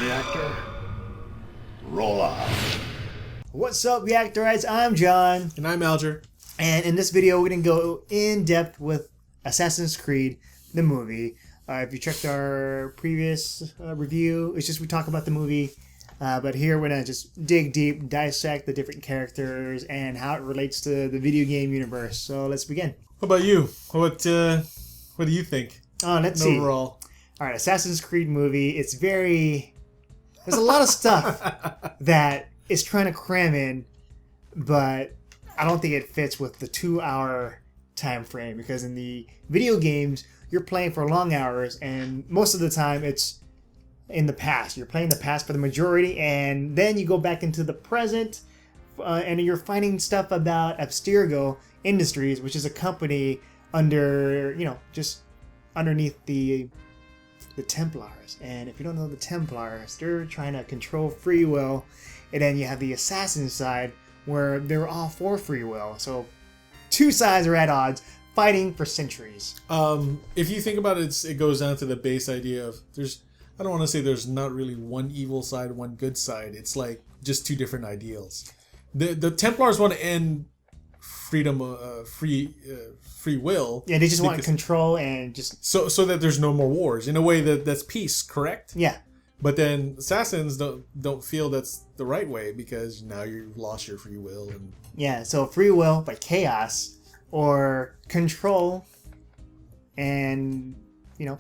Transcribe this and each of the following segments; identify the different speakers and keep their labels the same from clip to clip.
Speaker 1: reactor. Roll off.
Speaker 2: What's up, Reactorites? I'm John.
Speaker 3: And I'm Alger.
Speaker 2: And in this video, we're going to go in depth with Assassin's Creed, the movie. If you checked our previous review, it's just we talk about the movie. But here we're going to just dig deep, dissect the different characters and how it relates to the video game universe. So let's begin.
Speaker 3: What about you? What do you think?
Speaker 2: Let's see.
Speaker 3: Overall.
Speaker 2: All right, Assassin's Creed movie. It's very... There's a lot of stuff that it's trying to cram in, but I don't think it fits with the 2-hour time frame, because in the video games you're playing for long hours, and most of the time it's in the past. You're playing the past for the majority, and then you go back into the present, and you're finding stuff about Abstergo Industries, which is a company under, just underneath the Templars. And if you don't know the Templars, they're trying to control free will. And then you have the assassin side, where they're all for free will. So two sides are at odds, fighting for centuries.
Speaker 3: If you think about it, it goes down to the base idea of I don't want to say there's not really one evil side, one good side. It's like just two different ideals. The Templars want to end freedom, free will.
Speaker 2: Yeah, they just want control and just...
Speaker 3: So that there's no more wars. In a way that's peace, correct?
Speaker 2: Yeah.
Speaker 3: But then assassins don't feel that's the right way, because now you've lost your free will. And
Speaker 2: yeah, so free will, but chaos, or control and,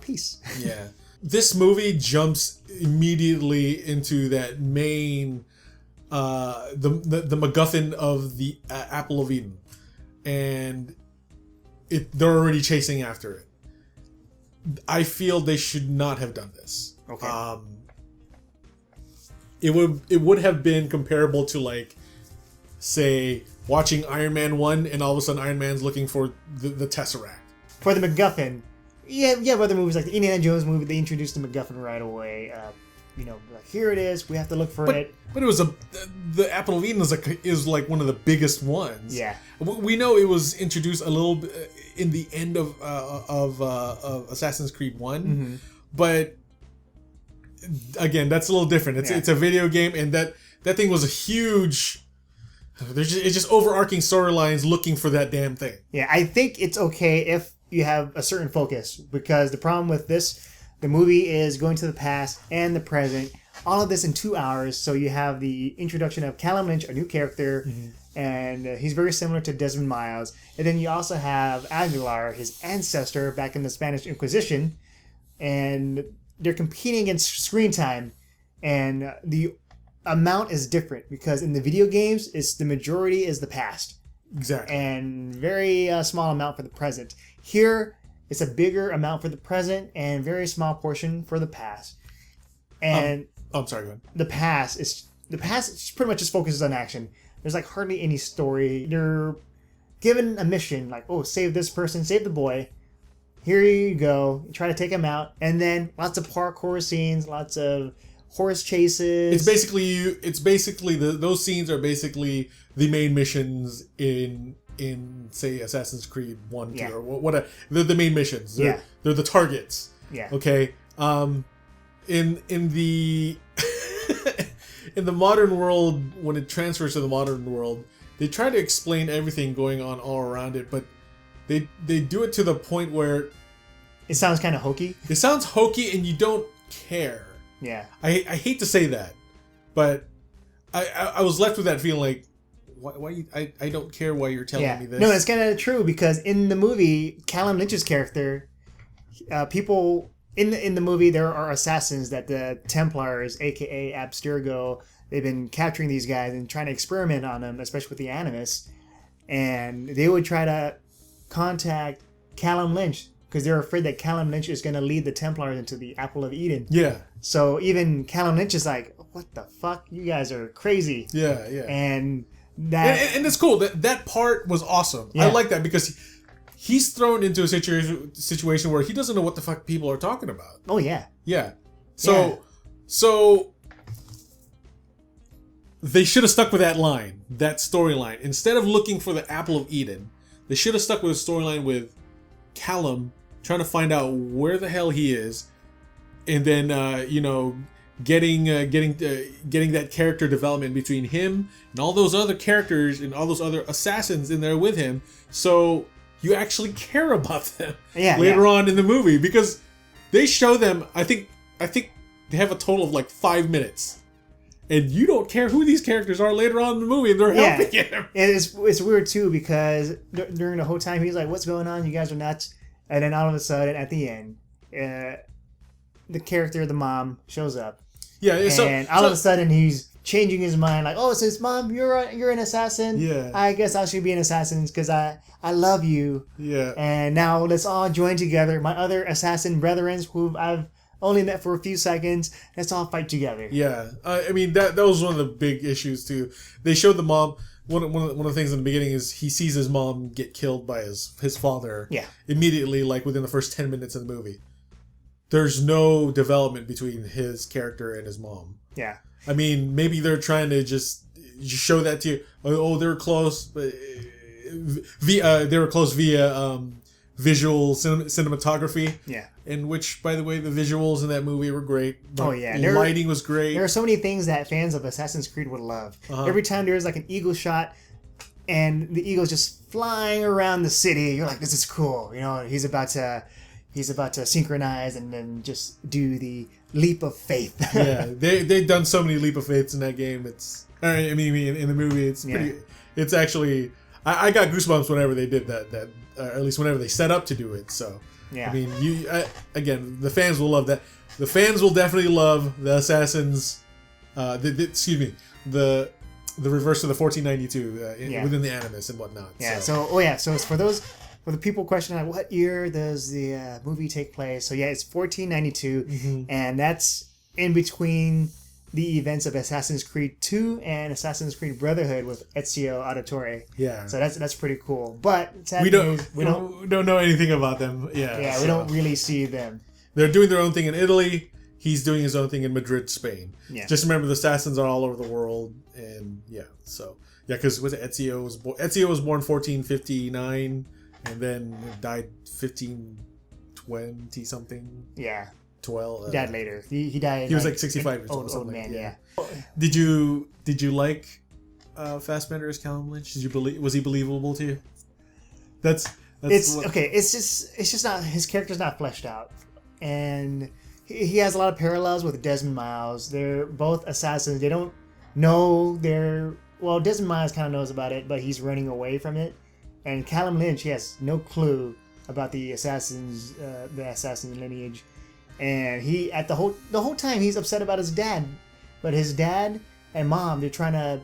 Speaker 2: peace.
Speaker 3: Yeah. This movie jumps immediately into that main, the MacGuffin of the Apple of Eden. And they're already chasing after it. I feel they should not have done this.
Speaker 2: Okay.
Speaker 3: It would have been comparable to, like, say, watching Iron Man 1 and all of a sudden Iron Man's looking for the Tesseract. For
Speaker 2: the MacGuffin, yeah, other movies like the Indiana Jones movie, they introduced the MacGuffin right away. Like, here it is, we have to look for it.
Speaker 3: But it was the Apple of Eden is like one of the biggest ones.
Speaker 2: Yeah.
Speaker 3: We know it was introduced a little bit in the end of Assassin's Creed 1,
Speaker 2: mm-hmm.
Speaker 3: but again, that's a little different. It's a video game, and that thing was a huge... it's just overarching storylines looking for that damn thing.
Speaker 2: Yeah, I think it's okay if you have a certain focus, because the problem with this, the movie is going to the past and the present, all of this in 2 hours. So you have the introduction of Callum Lynch, a new character,
Speaker 3: mm-hmm.
Speaker 2: and he's very similar to Desmond Miles. And then you also have Alger, his ancestor back in the Spanish Inquisition, and they're competing against screen time, and the amount is different, because in the video games, the majority is the past.
Speaker 3: Exactly.
Speaker 2: And very small amount for the present. Here, it's a bigger amount for the present and very small portion for the past. And
Speaker 3: I'm sorry, go ahead.
Speaker 2: The past pretty much just focuses on action. There's like hardly any story. You're given a mission, like, oh, save this person, save the boy. Here you go. You try to take him out, and then lots of parkour scenes, lots of horse chases.
Speaker 3: It's basically those scenes are basically the main missions in say Assassin's Creed 1, 2, or what they're the main missions. They're the targets.
Speaker 2: Yeah.
Speaker 3: Okay. In the in the modern world, when it transfers to the modern world, they try to explain everything going on all around it, but they do it to the point where
Speaker 2: it sounds kind of hokey.
Speaker 3: It sounds hokey, and you don't care.
Speaker 2: Yeah.
Speaker 3: I hate to say that, but I was left with that feeling like, why I don't care why you're telling me this.
Speaker 2: No, it's kind of true, because in the movie, Callum Lynch's character, people in the movie, there are assassins that the Templars, aka Abstergo, they've been capturing these guys and trying to experiment on them, especially with the Animus, and they would try to contact Callum Lynch, because they're afraid that Callum Lynch is going to lead the Templars into the Apple of Eden.
Speaker 3: Yeah.
Speaker 2: So even Callum Lynch is like, what the fuck? You guys are crazy.
Speaker 3: Yeah.
Speaker 2: And
Speaker 3: and it's cool. That part was awesome. Yeah. I like that, because he's thrown into a situation where he doesn't know what the fuck people are talking about.
Speaker 2: Oh, yeah.
Speaker 3: Yeah. So they should have stuck with that line, that storyline. Instead of looking for the Apple of Eden, they should have stuck with a storyline with Callum trying to find out where the hell he is, and then getting that character development between him and all those other characters and all those other assassins in there with him, so you actually care about them later on in the movie, because they show them. I think they have a total of like 5 minutes, and you don't care who these characters are later on in the movie, and they're helping him.
Speaker 2: And it's weird too, because during the whole time he's like, "What's going on? You guys are nuts," and then all of a sudden at the end, the character, the mom, shows up.
Speaker 3: Yeah,
Speaker 2: and all of a sudden he's changing his mind, like, "Oh, it says, Mom, you're an assassin.
Speaker 3: Yeah,
Speaker 2: I guess I should be an assassin because I love you.
Speaker 3: Yeah,
Speaker 2: and now let's all join together. My other assassin brethren, who I've only met for a few seconds, let's all fight together."
Speaker 3: Yeah, I mean that was one of the big issues too. They showed the mom. One of the things in the beginning is he sees his mom get killed by his father.
Speaker 2: Yeah,
Speaker 3: immediately, like within the first 10 minutes of the movie. There's no development between his character and his mom.
Speaker 2: Yeah.
Speaker 3: I mean, maybe they're trying to just show that to you. Oh, they were close, but they were close via visual cinematography.
Speaker 2: Yeah.
Speaker 3: In which, by the way, the visuals in that movie were great.
Speaker 2: Oh yeah,
Speaker 3: the lighting was great.
Speaker 2: There are so many things that fans of Assassin's Creed would love. Every time there's like an eagle shot, and the eagle's just flying around the city, you're like, "This is cool." You know, he's about to synchronize and then just do the leap of faith.
Speaker 3: Yeah, they've done so many leap of faiths in that game. I mean, in the movie, it's pretty. It's actually, I got goosebumps whenever they did that. At least whenever they set up to do it. So
Speaker 2: yeah,
Speaker 3: I mean, again, the fans will love that. The fans will definitely love the Assassins. The reverse of the 1492 within the Animus and whatnot.
Speaker 2: Yeah. So it's for the people questioning, like, what year does the movie take place? So yeah, it's 1492, and that's in between the events of Assassin's Creed 2 and Assassin's Creed Brotherhood with Ezio Auditore.
Speaker 3: Yeah.
Speaker 2: So that's pretty cool. But
Speaker 3: we don't know anything about them. Yeah.
Speaker 2: Yeah, we don't really see them.
Speaker 3: They're doing their own thing in Italy. He's doing his own thing in Madrid, Spain.
Speaker 2: Yeah.
Speaker 3: Just remember, the assassins are all over the world, and because Ezio was born 1459. And then died 1520 something.
Speaker 2: Yeah.
Speaker 3: 12.
Speaker 2: He died later. He died.
Speaker 3: He was like 65 years old.
Speaker 2: Old man. Yeah.
Speaker 3: Did you like Fassbender as Callum Lynch? Was he believable to you?
Speaker 2: Okay. It's just not, his character's not fleshed out, and he has a lot of parallels with Desmond Miles. They're both assassins. They don't know Desmond Miles kind of knows about it, but he's running away from it. And Callum Lynch, he has no clue about the assassin lineage, and he the whole time he's upset about his dad, but his dad and mom, they're trying to,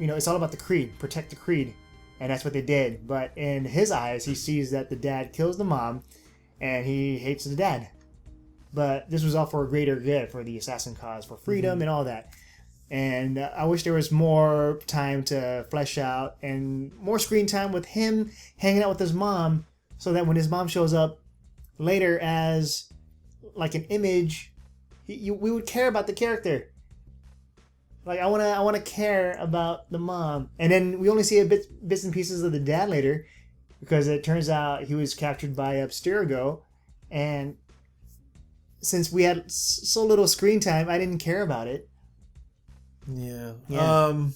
Speaker 2: it's all about the creed, protect the creed, and that's what they did. But in his eyes, he sees that the dad kills the mom, and he hates the dad. But this was all for a greater good, for the assassin cause, for freedom and all that. And I wish there was more time to flesh out and more screen time with him hanging out with his mom, so that when his mom shows up later as like an image, we would care about the character. Like I want to care about the mom, and then we only see bits and pieces of the dad later, because it turns out he was captured by Abstergo, and since we had so little screen time, I didn't care about it.
Speaker 3: Yeah.
Speaker 2: Yeah.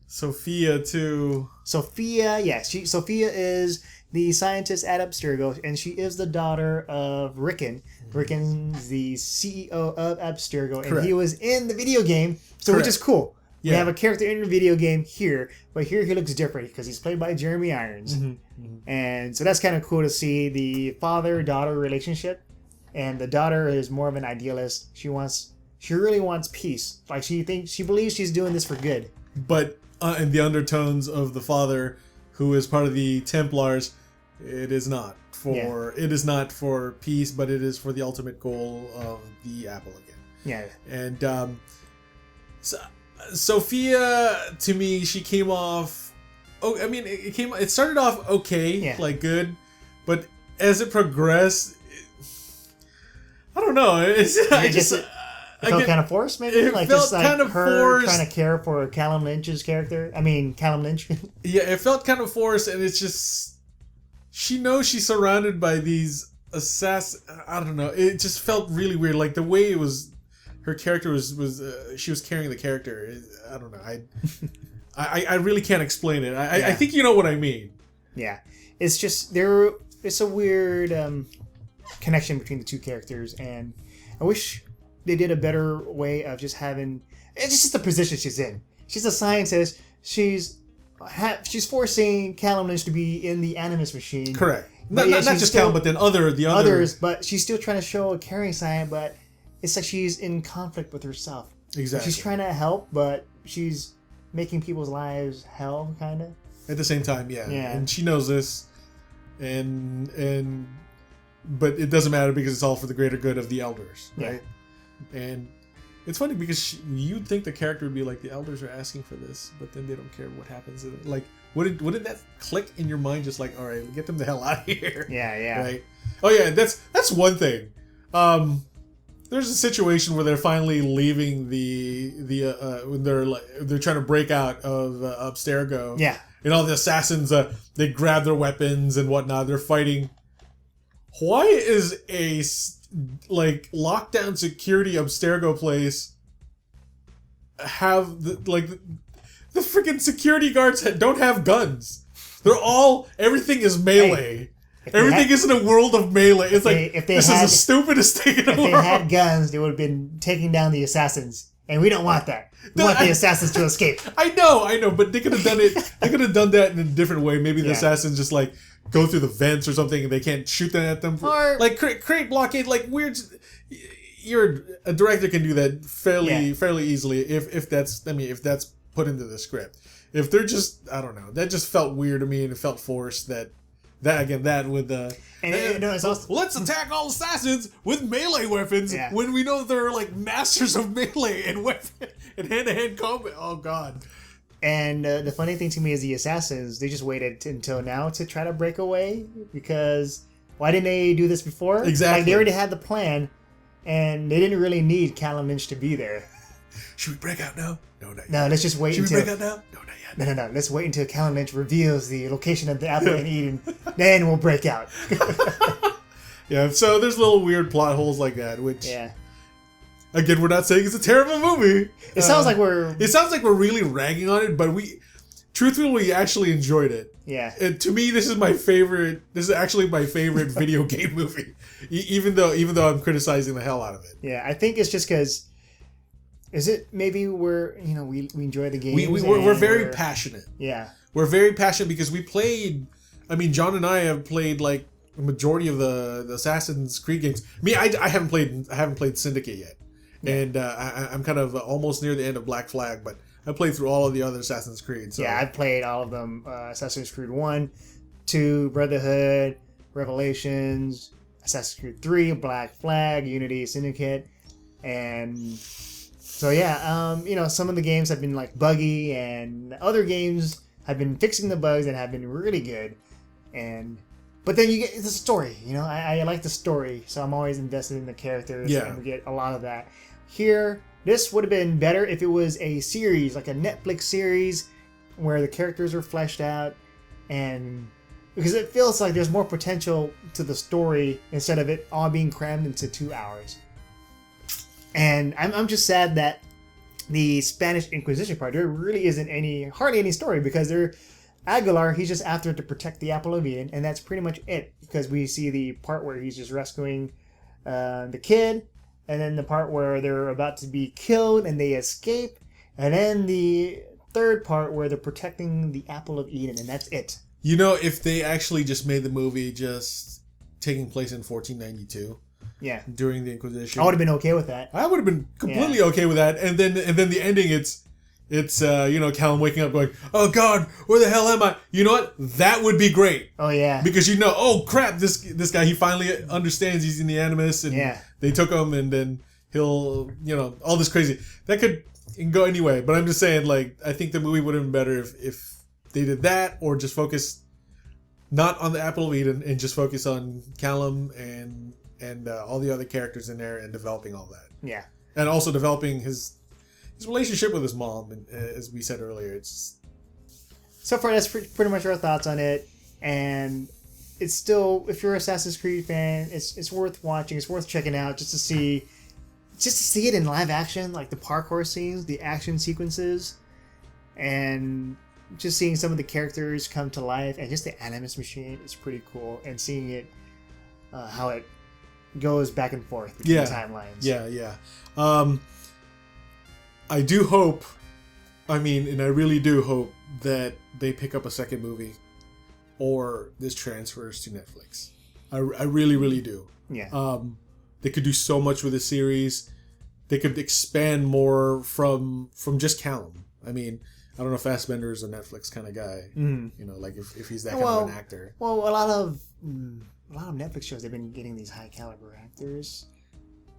Speaker 3: Sophia too.
Speaker 2: Sophia is the scientist at Abstergo, and she is the daughter of Rickon. Rickon's the CEO of Abstergo, and he was in the video game, which is cool. Yeah. We have a character in the video game here, but here he looks different because he's played by Jeremy Irons. And so that's kind of cool to see the father-daughter relationship, and the daughter is more of an idealist. She really wants peace. Like she believes she's doing this for good.
Speaker 3: But in the undertones of the father, who is part of the Templars, it is not for peace, but it is for the ultimate goal of the apple again.
Speaker 2: Yeah.
Speaker 3: And Sophia, to me, she came off. Oh, I mean, it started off okay, like good, but as it progressed, I don't know. It
Speaker 2: felt kind of forced, maybe?
Speaker 3: It
Speaker 2: like
Speaker 3: felt
Speaker 2: just like
Speaker 3: kind of
Speaker 2: her
Speaker 3: forced.
Speaker 2: Trying to care for Callum Lynch's character. I mean, Callum Lynch.
Speaker 3: Yeah, it felt kind of forced, and it's just... She knows she's surrounded by these assassins. I don't know. It just felt really weird. Like, the way it was her character was she was carrying the character. I don't know. I really can't explain it. I think you know what I mean.
Speaker 2: Yeah, it's just it's a weird connection between the two characters, and I wish they did a better way of just having. It's just the position she's in. She's a scientist. She's forcing Callum Lynch to be in the Animus machine.
Speaker 3: Correct. Not just Callum, but then the
Speaker 2: others. But she's still trying to show a caring side, but it's like she's in conflict with herself.
Speaker 3: Exactly.
Speaker 2: She's trying to help, but she's making people's lives hell, kind of.
Speaker 3: At the same time, yeah. And she knows this, but it doesn't matter because it's all for the greater good of the elders, right? Yeah. And it's funny because you'd think the character would be like, the elders are asking for this, but then they don't care what happens. Like, wouldn't that click in your mind? Just like, all right, get them the hell out of here.
Speaker 2: Yeah.
Speaker 3: Right. Oh yeah, that's one thing. There's a situation where they're finally leaving when they're trying to break out of Abstergo.
Speaker 2: Yeah.
Speaker 3: And all the assassins, they grab their weapons and whatnot. They're fighting. Why is a lockdown security Abstergo place have the freaking security guards don't have guns? Everything is melee. Everything is in a world of melee. It's this is the stupidest thing in the world. If
Speaker 2: they had guns, they would have been taking down the assassins. And we don't want that. We want the assassins to escape.
Speaker 3: I know, but they could have done it. They could have done that in a different way. Maybe the assassins just go through the vents or something, and they can't shoot them at them.
Speaker 2: Or
Speaker 3: create blockade, weird. A director can do that fairly easily if that's put into the script. If they're just, I don't know, that just felt weird to me, and it felt forced. That with the
Speaker 2: it's also,
Speaker 3: let's attack all assassins with melee weapons when we know they're masters of melee and weapon and hand-to-hand combat. Oh god.
Speaker 2: And the funny thing to me is the assassins, they just waited until now to try to break away, because why didn't they do this before?
Speaker 3: Exactly.
Speaker 2: They already had the plan, and they didn't really need Callum Lynch to be there.
Speaker 3: Should we break out now? No, not yet.
Speaker 2: No, let's just wait
Speaker 3: Should
Speaker 2: until...
Speaker 3: we break out now? No, not yet.
Speaker 2: No. Let's wait until Callum Lynch reveals the location of the apple in Eden. Then we'll break out.
Speaker 3: Yeah, so there's little weird plot holes like that, which...
Speaker 2: Yeah.
Speaker 3: Again, we're not saying it's a terrible movie.
Speaker 2: It sounds like we're...
Speaker 3: It sounds like we're really ragging on it, but we actually enjoyed it.
Speaker 2: Yeah.
Speaker 3: And to me, this is actually my favorite video game movie. Even though I'm criticizing the hell out of it.
Speaker 2: Yeah, I think it's just because... Is it maybe we enjoy the game?
Speaker 3: We're very passionate.
Speaker 2: Yeah.
Speaker 3: We're very passionate because we played... I mean, John and I have played a majority of the Assassin's Creed games. Me, I haven't played Syndicate yet. Yeah. And I'm kind of almost near the end of Black Flag, but I played through all of the other Assassin's Creed. So.
Speaker 2: Yeah, I've played all of them. Assassin's Creed 1, 2, Brotherhood, Revelations, Assassin's Creed 3, Black Flag, Unity, Syndicate, and... So yeah, some of the games have been buggy, and other games have been fixing the bugs and have been really good. But then you get the story. I like the story, so I'm always invested in the characters.
Speaker 3: Yeah.
Speaker 2: And we get a lot of that. Here, this would have been better if it was a series, like a Netflix series, where the characters are fleshed out, and because it feels like there's more potential to the story instead of it all being crammed into 2 hours. And I'm just sad that the Spanish Inquisition part, there really isn't hardly any story, because Aguilar, he's just after to protect the Apple of Eden, and that's pretty much it, because we see the part where he's just rescuing the kid, and then the part where they're about to be killed and they escape, and then the third part where they're protecting the Apple of Eden, and that's it.
Speaker 3: If they actually just made the movie just taking place in 1492...
Speaker 2: Yeah.
Speaker 3: During the Inquisition,
Speaker 2: I would have been okay with that.
Speaker 3: I would have been completely okay with that. And then the ending, it's Callum waking up going, "Oh God, where the hell am I?" You know what? That would be great.
Speaker 2: Oh yeah.
Speaker 3: Because oh crap, this guy, he finally understands he's in the Animus, and they took him, and then he'll all this crazy that could go anyway. But I'm just saying, I think the movie would have been better if they did that, or just focus not on the Apple of Eden and just focus on Callum and all the other characters in there, and developing all that.
Speaker 2: Yeah.
Speaker 3: And also developing his relationship with his mom, and as we said earlier, it's...
Speaker 2: So far, that's pretty much our thoughts on it. And it's still, if you're an Assassin's Creed fan, it's worth watching. It's worth checking out just to see just to see it in live action, like the parkour scenes, the action sequences, and just seeing some of the characters come to life, and just the Animus machine is pretty cool. And seeing it, how it goes back and forth between timelines.
Speaker 3: Yeah. I do hope, and I really do hope that they pick up a second movie, or this transfers to Netflix. I really, really do.
Speaker 2: Yeah.
Speaker 3: They could do so much with the series. They could expand more from just Callum. I don't know if Fassbender is a Netflix kind of guy. Like if he's that kind of an actor.
Speaker 2: Well, a lot of Netflix shows, they've been getting these high caliber actors.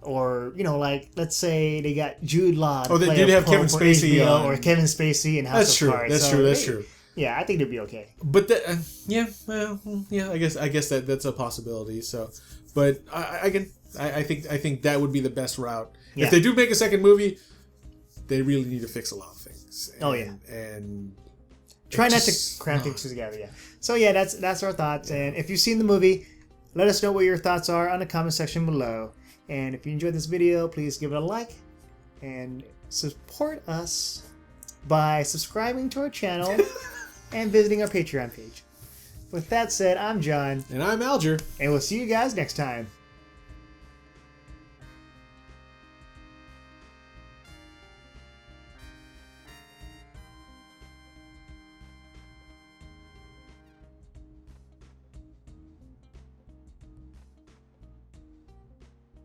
Speaker 2: Or, like, let's say they got Jude Law.
Speaker 3: Oh, they did have Kevin Spacey on.
Speaker 2: Or Kevin Spacey in House of Cards.
Speaker 3: That's true.
Speaker 2: Yeah, I think it'd be okay.
Speaker 3: But that, I guess that's a possibility. So, but I think that would be the best route.
Speaker 2: Yeah.
Speaker 3: If they do make a second movie, they really need to fix a lot of things. And
Speaker 2: try not to cram things together. Yeah. So yeah, that's our thoughts. And if you've seen the movie, let us know what your thoughts are on the comment section below. And if you enjoyed this video, please give it a like and support us by subscribing to our channel and visiting our Patreon page. With that said, I'm John.
Speaker 3: And I'm Alger.
Speaker 2: And we'll see you guys next time.